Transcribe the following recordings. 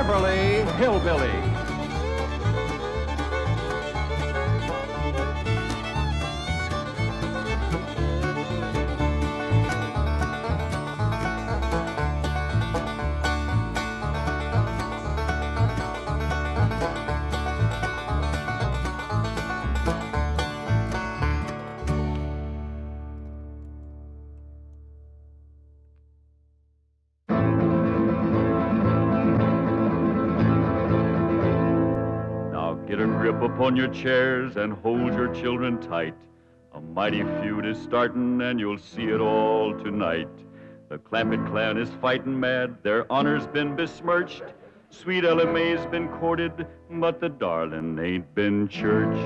Beverly Hillbillies. Upon your chairs and hold your children tight. A mighty feud is starting and you'll see it all tonight. The Clampett clan is fighting mad, their honor's been besmirched. Sweet Elly May's been courted, but the darling ain't been churched.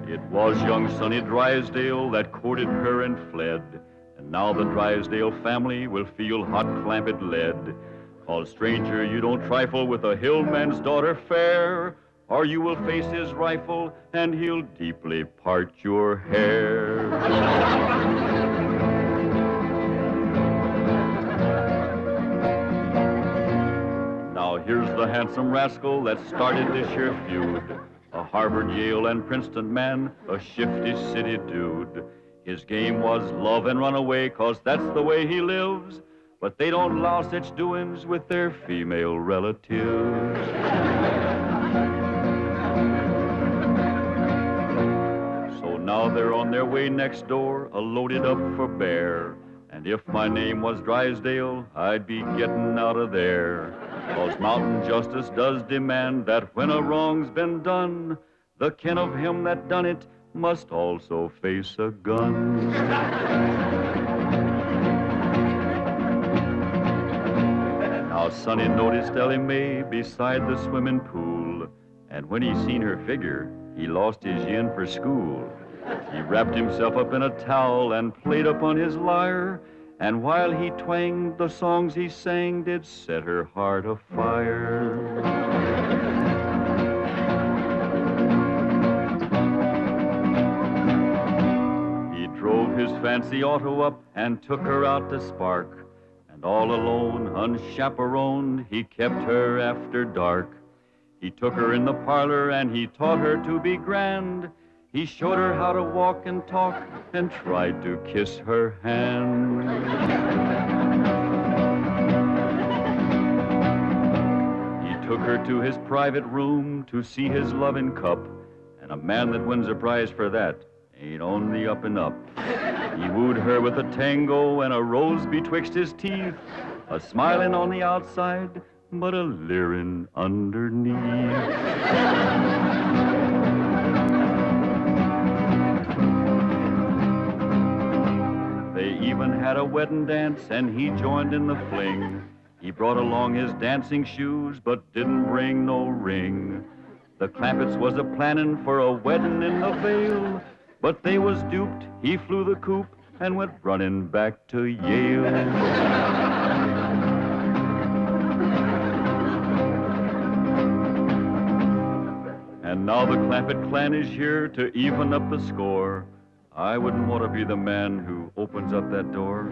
It was young Sonny Drysdale that courted her and fled. Now the Drysdale family will feel hot Clampett lead. 'Cause stranger, you don't trifle with a hillman's daughter fair, or you will face his rifle and he'll deeply part your hair. Now here's the handsome rascal that started this here feud. A Harvard, Yale, and Princeton man, a shifty city dude. His game was love and run away, 'cause that's the way he lives. But they don't allow such doings with their female relatives. So now they're on their way next door, loaded up for Baer. And if my name was Drysdale, I'd be getting out of there. 'Cause mountain justice does demand that when a wrong's been done, the kin of him that done it must also face a gun. Now Sonny noticed Elly May beside the swimming pool, and when he seen her figure, he lost his yin for school. He wrapped himself up in a towel and played upon his lyre, and while he twanged, the songs he sang did set her heart afire. Drove his fancy auto up and took her out to Spark. And all alone, unchaperoned, he kept her after dark. He took her in the parlor and he taught her to be grand. He showed her how to walk and talk and tried to kiss her hand. He took her to his private room to see his loving cup. And a man that wins a prize for that ain't on the up and up. He wooed her with a tango and a rose betwixt his teeth, a smiling on the outside, but a leering underneath. They even had a wedding dance and he joined in the fling. He brought along his dancing shoes but didn't bring no ring. The Clampetts was a planning for a wedding in the Vale, but they was duped. He flew the coop and went running back to Yale. And now the Clampett clan is here to even up the score. I wouldn't want to be the man who opens up that door.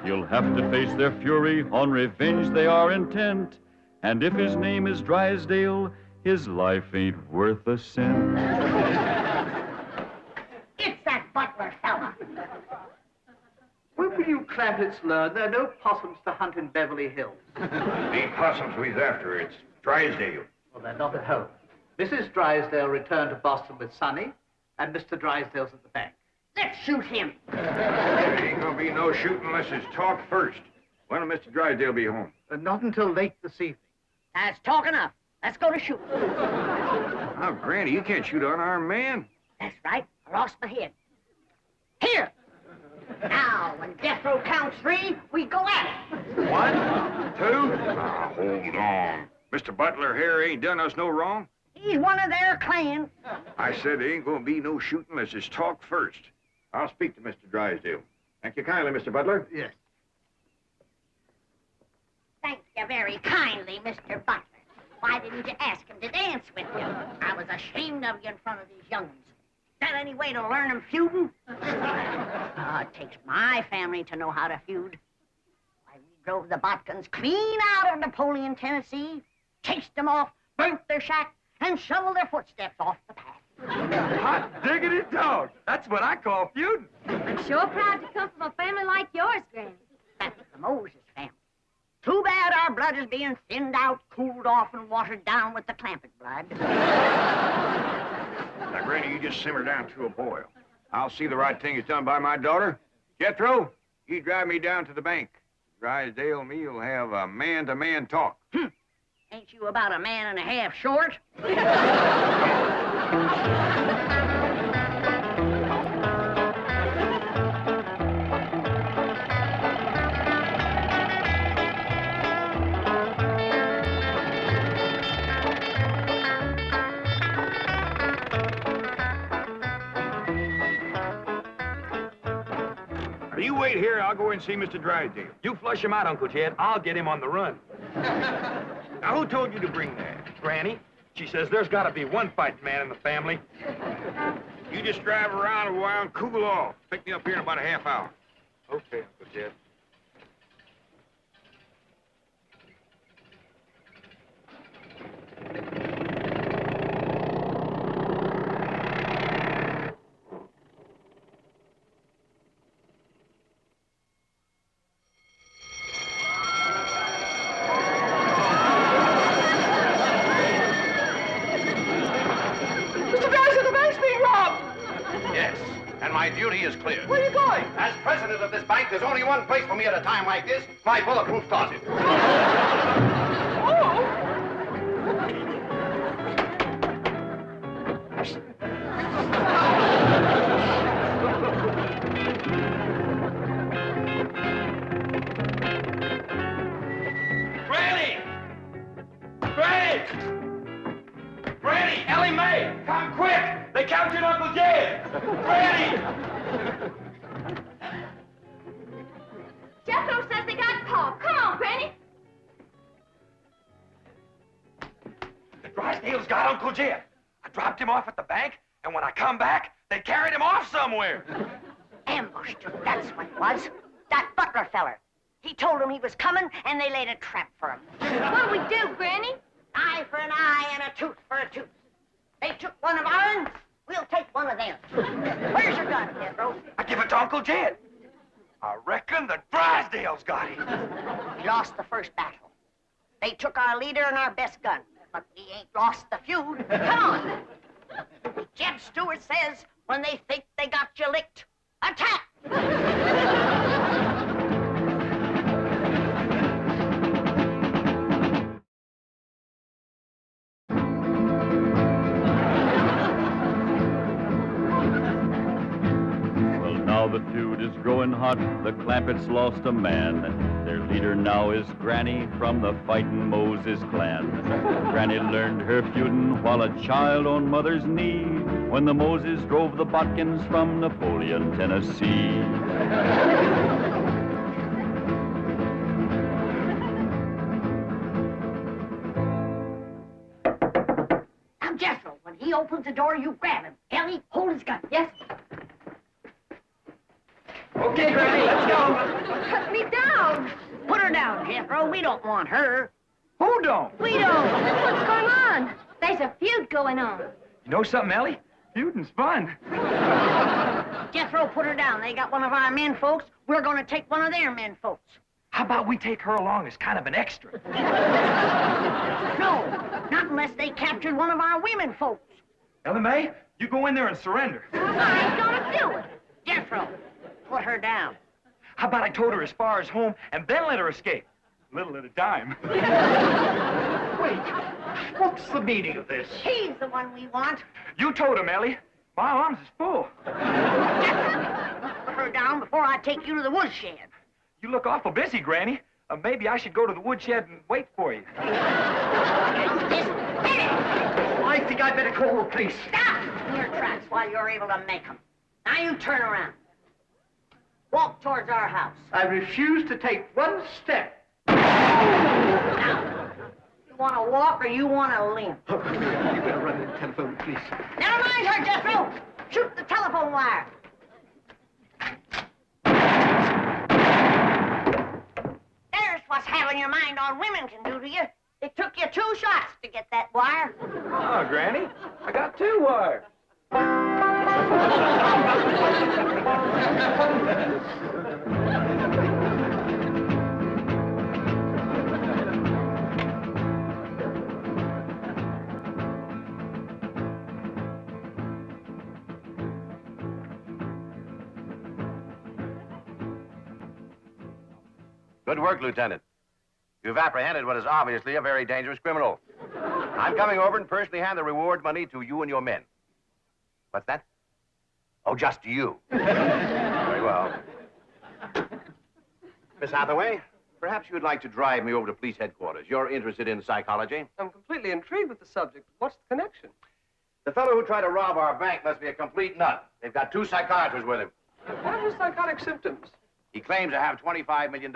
He'll have to face their fury, on revenge they are intent. And if his name is Drysdale, his life ain't worth a cent. It's that butler fella. When will you Clampetts learn there are no possums to hunt in Beverly Hills? The possums we's after, it's Drysdale. Well, they're not at home. Mrs. Drysdale returned to Boston with Sonny, and Mr. Drysdale's at the bank. Let's shoot him. There ain't gonna be no shooting unless it's talk first. When will Mr. Drysdale be home? Not until late this evening. That's talk enough. Let's go to shoot. Oh, Granny, you can't shoot an unarmed man. That's right. I lost my head. Here. Now, when Jethro counts 3, we go at it. 1, 2. Now, hold on. Mr. Butler here ain't done us no wrong. He's one of their clan. I said there ain't gonna be no shooting unless it's talk first. I'll speak to Mr. Drysdale. Thank you kindly, Mr. Butler. Yes. Thank you very kindly, Mr. Butler. Why didn't you ask him to dance with you? I was ashamed of you in front of these young'uns. That any way to learn them feuding? It takes my family to know how to feud. Why, we drove the Botkins clean out of Napoleon, Tennessee, chased them off, burnt their shack, and shoveled their footsteps off the path. Hot diggity dog. That's what I call feuding. I'm sure proud to come from a family like yours, Granny. That's the Moses family. Too bad our blood is being thinned out, cooled off, and watered down with the Clampett blood. Now, Granny, you just simmer down to a boil. I'll see the right thing is done by my daughter. Jethro, you drive me down to the bank. Drysdale and me will have a man-to-man talk. Ain't you about a man and a half short? You wait here. I'll go and see Mr. Drysdale. You flush him out, Uncle Jed. I'll get him on the run. Now, who told you to bring that? Granny, she says there's got to be one fighting man in the family. You just drive around a while and cool off. Pick me up here in about a half hour. Okay, Uncle Jed. My duty is clear. Where are you going? As president of this bank, there's only one place for me at a time like this, my bulletproof closet. Granny! Granny! Granny! Elly May! Come quick! They captured Uncle Jed! Granny! Jethro says they got Paul. Come on, Granny. The Drysdales got Uncle Jed. I dropped him off at the bank, and when I come back, they carried him off somewhere. Ambushed him, that's what it was. That butler feller. He told them he was coming, and they laid a trap for him. What'll we do, Granny? Eye for an eye and a tooth for a tooth. They took one of ours, we'll take one of them. Where's your gun, Jethro? I give it to Uncle Jed. I reckon the Drysdales got him. We lost the first battle. They took our leader and our best gun, but we ain't lost the feud. Come on. Jeb Stewart says when they think they got you licked, attack! Now the feud is growing hot, the Clampetts lost a man. Their leader now is Granny from the fightin' Moses clan. Granny learned her feudin' while a child on mother's knee, when the Moses drove the Botkins from Napoleon, Tennessee. Now, Jethro, when he opens the door, you grab him. Elly, hold his gun. Yes. Okay, Granny, let's go. Cut me down. Put her down, Jethro. We don't want her. Who don't? We don't. What's going on? There's a feud going on. You know something, Elly? Feuding's fun. Jethro, put her down. They got one of our men folks. We're going to take one of their men folks. How about we take her along as kind of an extra? No, not unless they captured one of our women folks. Elly May, you go in there and surrender. I ain't gonna do it. Jethro, put her down. How about I towed her as far as home and then let her escape? Little at a time. Wait, what's the meaning of this? He's the one we want. You towed him, Elly. My arms is full. Put her down before I take you to the woodshed. You look awful busy, Granny. Maybe I should go to the woodshed and wait for you. I think I'd better call the police. Stop in your tracks while you're able to make them. Now you turn around. Walk towards our house. I refuse to take one step. Now, you want to walk or you want to limp? You better run and telephone the police. Never mind her, Jethro. Shoot the telephone wire. There's what's having your mind on women can do to you. It took you 2 shots to get that wire. Oh, Granny, I got 2 wires. Good work, Lieutenant. You've apprehended what is obviously a very dangerous criminal. I'm coming over and personally hand the reward money to you and your men. What's that? Oh, just to you. Very well. Miss Hathaway, perhaps you'd like to drive me over to police headquarters. You're interested in psychology. I'm completely intrigued with the subject. What's the connection? The fellow who tried to rob our bank must be a complete nut. They've got 2 psychiatrists with him. What are his psychotic symptoms? He claims to have $25 million.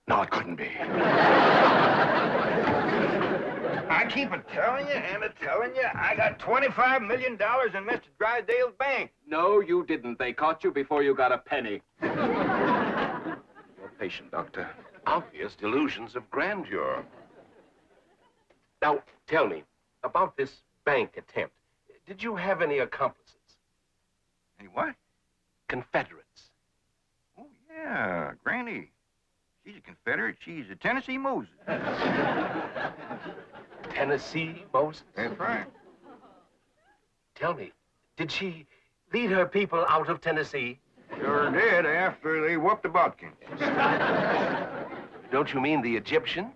No, it couldn't be. I keep telling you and telling you, I got $25 million in Mr. Drysdale's bank. No, you didn't. They caught you before you got a penny. You're patient, Doctor. Obvious delusions of grandeur. Now, tell me, about this bank attempt, did you have any accomplices? Any what? Confederates. Oh, yeah, Granny. She's a Confederate. She's a Tennessee Moses. Tennessee Moses? That's right. Tell me, did she lead her people out of Tennessee? Sure did after they whooped the Bodkins. Don't you mean the Egyptians?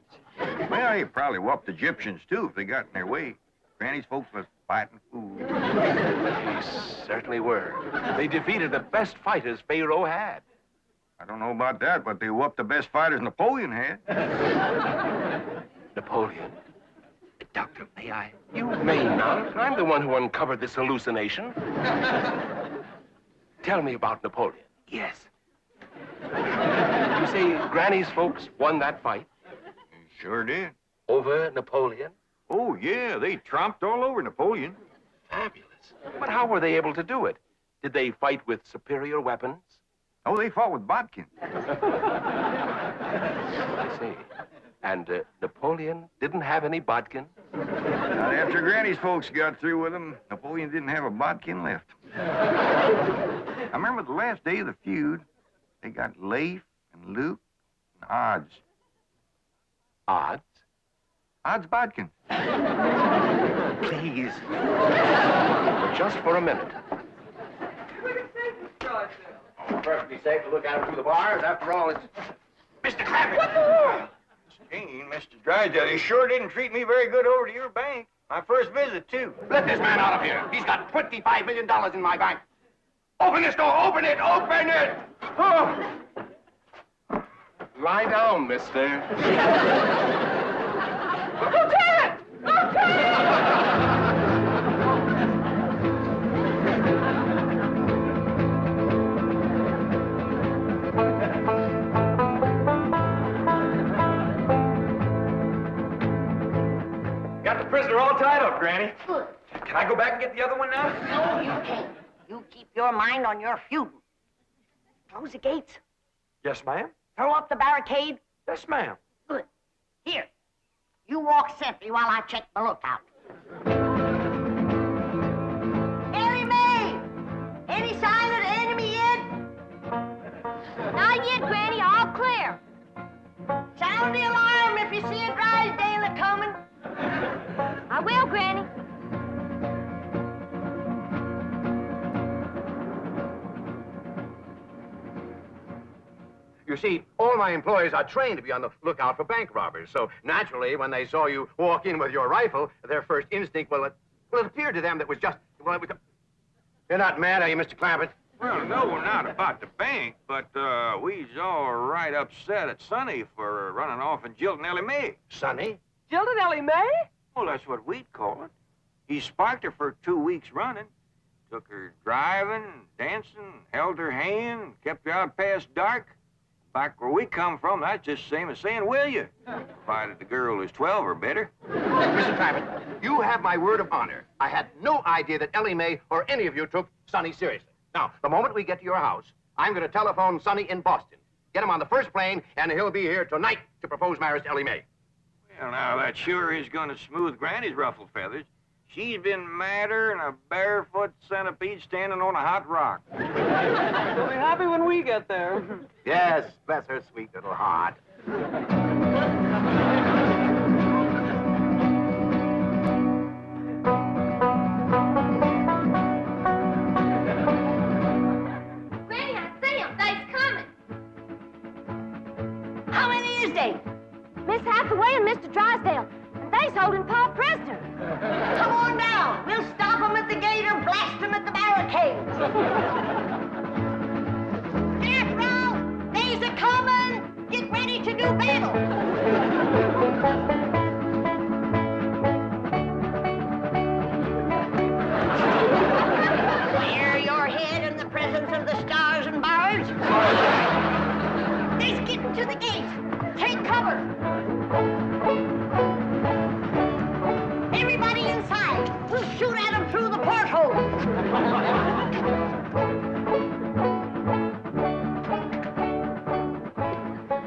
Well, they probably whooped the Egyptians, too, if they got in their way. Granny's folks was fighting fools. They certainly were. They defeated the best fighters Pharaoh had. I don't know about that, but they whooped the best fighters Napoleon had. Napoleon? Doctor, may I? You may not. I'm the one who uncovered this hallucination. Tell me about Napoleon. Yes. You say Granny's folks won that fight? Sure did. Over Napoleon? Oh, yeah, they tromped all over Napoleon. Fabulous. But how were they able to do it? Did they fight with superior weapons? Oh, they fought with Bodkins. I see. And Napoleon didn't have any bodkin? Not after Granny's folks got through with him, Napoleon didn't have a bodkin left. I remember the last day of the feud, they got Leif and Luke and Odds. Odds? Odds Bodkin. Please. But just for a minute. Perfectly safe to look at him through the bars. After all, it's... Mr. Clampett! Jane, Mr. Drysdale, he sure didn't treat me very good over to your bank. My first visit, too. Let this man out of here. He's got $25 million in my bank. Open this door. Open it. Open it. Oh. Lie down, mister. Lieutenant! Lieutenant! Got the prisoner all tied up, Granny. Good. Can I go back and get the other one now? No, you can't. You keep your mind on your feuding. Close the gates. Yes, ma'am. Throw up the barricade. Yes, ma'am. Good. Here. You walk sentry while I check the lookout. Elly May! Any sign of the enemy yet? Not yet, Granny. All clear. Sound the alarm if you see a Drysdale coming. I will, Granny. You see, all my employees are trained to be on the lookout for bank robbers. So, naturally, when they saw you walk in with your rifle, their first instinct, it appeared to them that was just, it was... You're not mad, are you, Mr. Clampett? Well, no, not about the bank, but we's all right upset at Sonny for running off and jilting Elly May. Sonny? Jilted Elly May? Well, that's what we'd call it. He sparked her for 2 weeks running. Took her driving, dancing, held her hand, kept her out past dark. Back where we come from, that's just the same as saying, will you? Provided the girl is 12 or better. Mr. Clampett, you have my word of honor. I had no idea that Elly May or any of you took Sonny seriously. Now, the moment we get to your house, I'm going to telephone Sonny in Boston. Get him on the first plane, and he'll be here tonight to propose marriage to Elly May. Well, now, that sure is going to smooth Granny's ruffled feathers. She's been madder than a barefoot centipede standing on a hot rock. She'll be happy when we get there. Yes, bless her sweet little heart. Granny, I see him. They's coming. How many is they? Miss Hathaway and Mr. Drysdale. And they's holding Pa prisoner. Come on down. We'll stop them at the gate or blast them at the barricades. Jethro, they's a-coming. Get ready to do battle. Clear your head in the presence of the stars and bars. They's getting to the gate. Take cover. Everybody inside. We'll shoot at them through the porthole.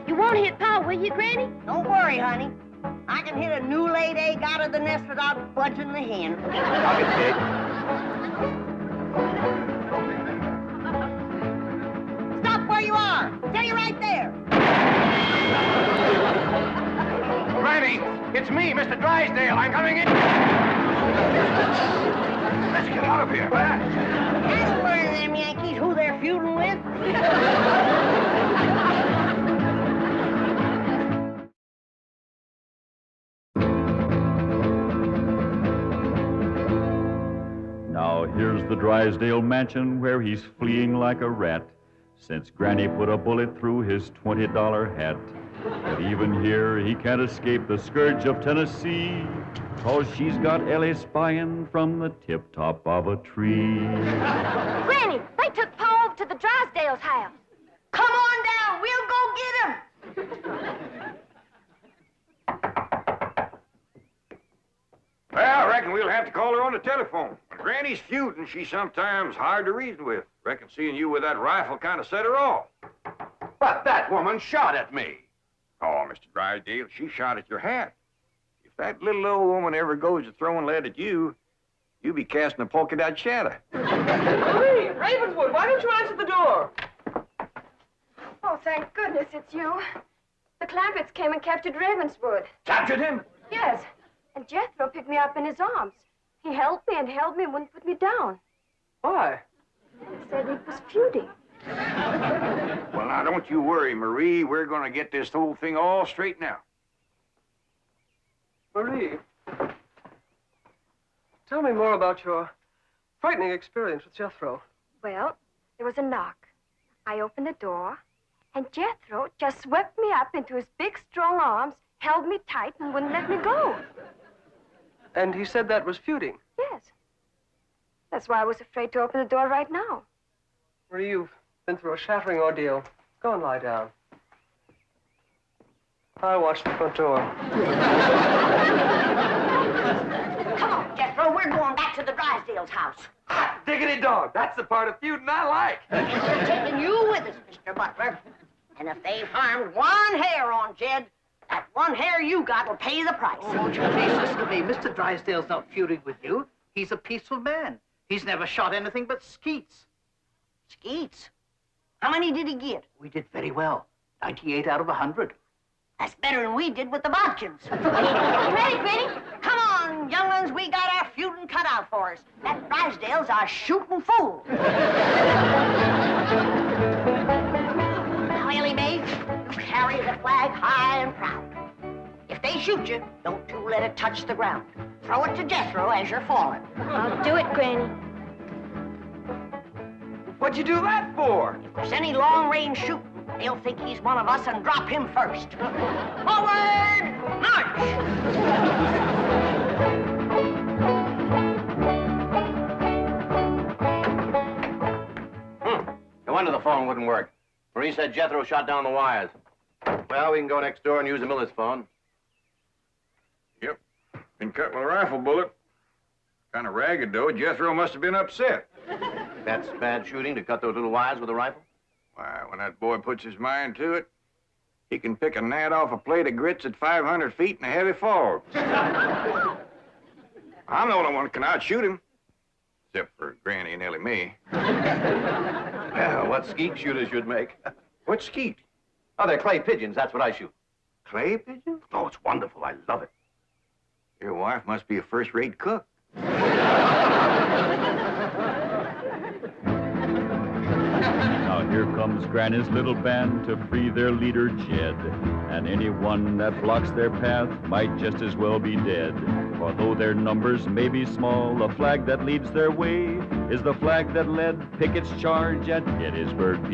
You won't hit Pa, will you, Granny? Don't worry, honey. I can hit a new-laid egg out of the nest without budging the hen. I'll get the egg. Stop where you are. Stay right there. Granny, it's me, Mr. Drysdale. I'm coming in. Let's get out of here. I don't worry them Yankees who they're feuding with. Now here's the Drysdale mansion where he's fleeing like a rat since Granny put a bullet through his $20 hat. But even here, he can't escape the scourge of Tennessee, 'cause she's got Elly spying from the tip-top of a tree. Granny, they took Pa over to the Drysdales' house. Come on down. We'll go get him. Well, I reckon we'll have to call her on the telephone. When Granny's feuding, she's sometimes hard to reason with. Reckon seeing you with that rifle kind of set her off. But that woman shot at me. Oh, Mr. Drysdale, she shot at your hat. If that little old woman ever goes to throwing lead at you, you'll be casting a polka dot shadow. Irene, Ravenswood, why don't you answer the door? Oh, thank goodness it's you. The Clampetts came and captured Ravenswood. Captured him? Yes. And Jethro picked me up in his arms. He held me and wouldn't put me down. Why? He said he was feuding. Well, now, don't you worry, Marie. We're going to get this whole thing all straightened out. Marie, tell me more about your frightening experience with Jethro. Well, there was a knock. I opened the door, and Jethro just swept me up into his big, strong arms, held me tight, and wouldn't let me go. And he said that was feuding. Yes. That's why I was afraid to open the door right now. Marie, you've been through a shattering ordeal. Go and lie down. I'll watch the front door. Come on, Jethro. We're going back to the Drysdales' house. Hot diggity dog. That's the part of feuding I like. We're taking you with us, Mr. Butler. And if they've harmed one hair on Jed, that one hair you got will pay the price. Oh, won't you please listen to me? Mr. Drysdale's not feuding with you. He's a peaceful man. He's never shot anything but skeets. Skeets? How many did he get? We did very well. 98 out of 100. That's better than we did with the Bodkins. You ready, Granny? Come on, young ones. We got our feuding cut out for us. That Drysdale's our shooting fool. Now, Elly May, you carry the flag high and proud. If they shoot you, don't you let it touch the ground. Throw it to Jethro as you're falling. I'll do it, Granny. What'd you do that for? If there's any long-range shooting, they'll think he's one of us and drop him first. Forward, march! No wonder the phone wouldn't work. Marie said Jethro shot down the wires. Well, we can go next door and use the miller's phone. Yep. Been cut with a rifle bullet. Kind of ragged, though. Jethro must have been upset. That's bad shooting to cut those little wires with a rifle? Why, when that boy puts his mind to it, he can pick a gnat off a plate of grits at 500 feet in a heavy fog. I'm the only one that can outshoot him. Except for Granny and Elly May. Well, what skeet shooters should make. What's skeet? Oh, they're clay pigeons. That's what I shoot. Clay pigeon? Oh, it's wonderful. I love it. Your wife must be a first-rate cook. Now here comes Granny's little band to free their leader, Jed. And anyone that blocks their path might just as well be dead. For though their numbers may be small, the flag that leads their way is the flag that led Pickett's charge at Gettysburg, PA.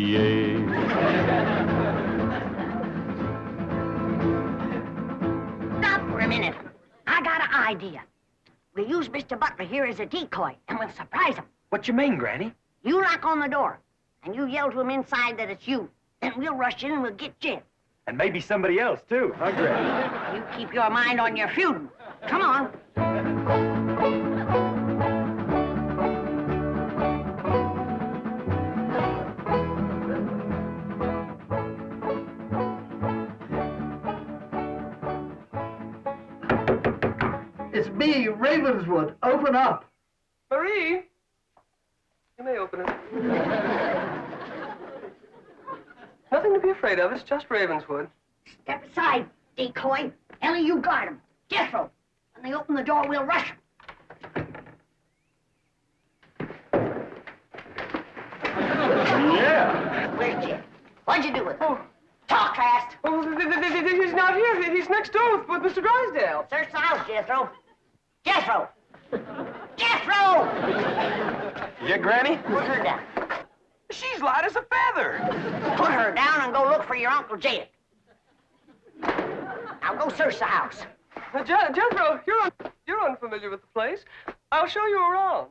Stop for a minute. I got an idea. We'll use Mr. Butler here as a decoy, and we'll surprise him. What you mean, Granny? You knock on the door, and you yell to him inside that it's you. Then we'll rush in and we'll get Jed. And maybe somebody else, too, huh, Granny? You keep your mind on your feuding. Come on. It's me, Ravenswood. Open up. Marie! You may open it. Nothing to be afraid of. It's just Ravenswood. Step aside, decoy. Elly, you guard him. Jethro. When they open the door, we'll rush him. Yeah. Where's Jed? What'd you do with him? Oh. Talk fast. Oh, he's not here. He's next door with Mr. Drysdale. Search the house, Jethro. Jethro! Jethro! Yeah, Granny? Put her down. She's light as a feather. Put her down and go look for your Uncle Jed. Now go search the house. Jethro, you're unfamiliar with the place. I'll show you around.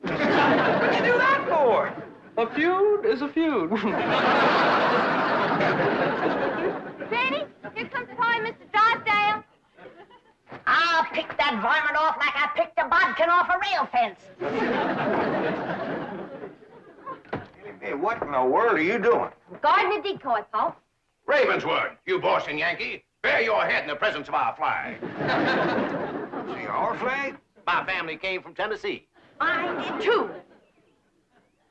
What'd you do that for? A feud is a feud. Granny, here comes Paul and Mr. Drysdale. I'll pick that varmint off like I picked a bodkin off a rail fence. Hey, what in the world are you doing? Guarding a decoy, Paul. Ravenswood, you Boston Yankee, bear your head in the presence of our flag. See, our flag? My family came from Tennessee. Mine did too.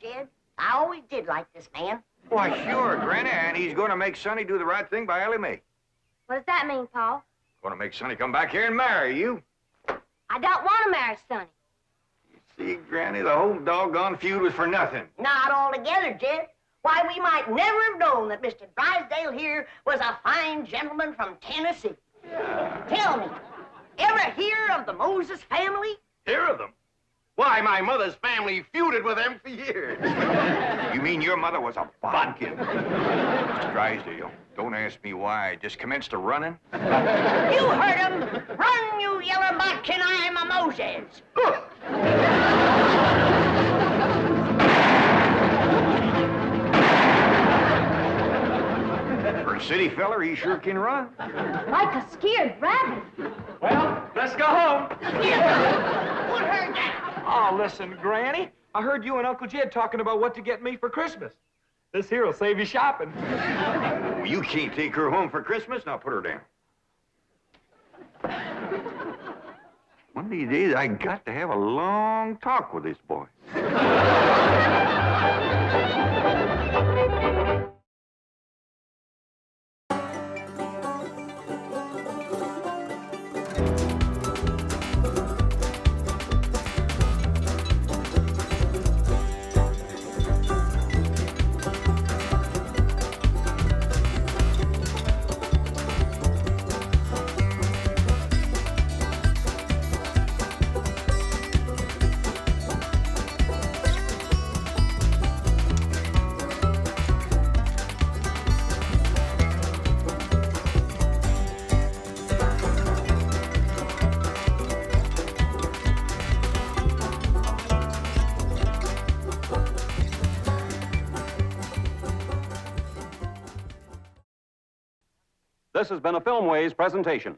Jed, I always did like this man. Why, sure, Granny, and he's going to make Sonny do the right thing by Elly May. What does that mean, Paul? Going to make Sonny come back here and marry you. I don't want to marry Sonny. See, Granny, the whole doggone feud was for nothing. Not altogether, Jed. Why, we might never have known that Mr. Drysdale here was a fine gentleman from Tennessee. Tell me, ever hear of the Moses family? Hear of them? Why, my mother's family feuded with them for years. You mean your mother was a bodkin? Mr. Drysdale, don't ask me why. I just commenced a running. You heard him. Run, you yellow bodkin, I'm a Moses. For a city feller, he sure can run. Like a scared rabbit. Well, let's go home. Put her down. Oh, listen, Granny. I heard you and Uncle Jed talking about what to get me for Christmas. This here'll save you shopping. Oh, you can't take her home for Christmas. Now put her down. One of these days, I got to have a long talk with this boy. This has been a Filmways presentation.